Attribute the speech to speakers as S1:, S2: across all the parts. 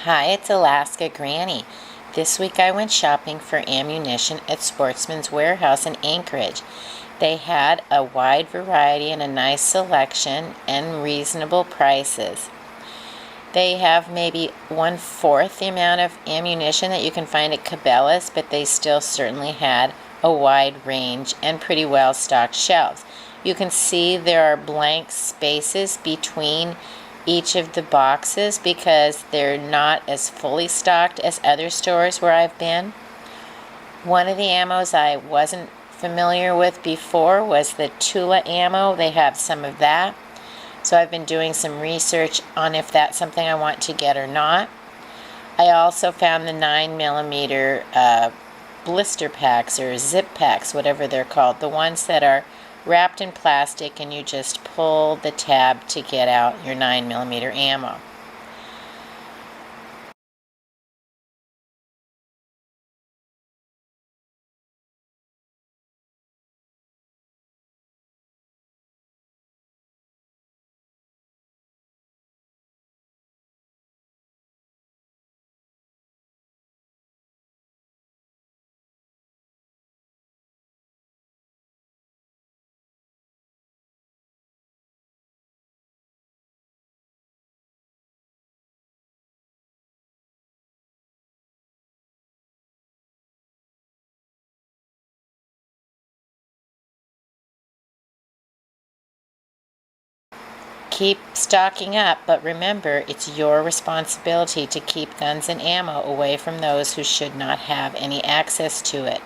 S1: Hi, it's Alaska Granny. This week I went shopping for ammunition at Sportsman's warehouse in Anchorage. They had a wide variety and a nice selection and reasonable prices. They have maybe 1/4 the amount of ammunition that you can find at Cabela's, but they still certainly had a wide range and pretty well stocked shelves. You can see there are blank spaces between each of the boxes because they're not as fully stocked as other stores where I've been. One of the ammos I wasn't familiar with before was the TULAMMO. They have some of that. So I've been doing some research on if that's something I want to get or not. I also found the 9mm blister packs or zip packs, whatever they're called, the ones that are wrapped in plastic and you just pull the tab to get out your 9mm ammo. Keep stocking up, but remember, it's your responsibility to keep guns and ammo away from those who should not have any access to it.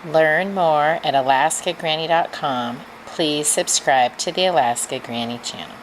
S1: Learn more at alaskagranny.com. Please subscribe to the Alaska Granny channel.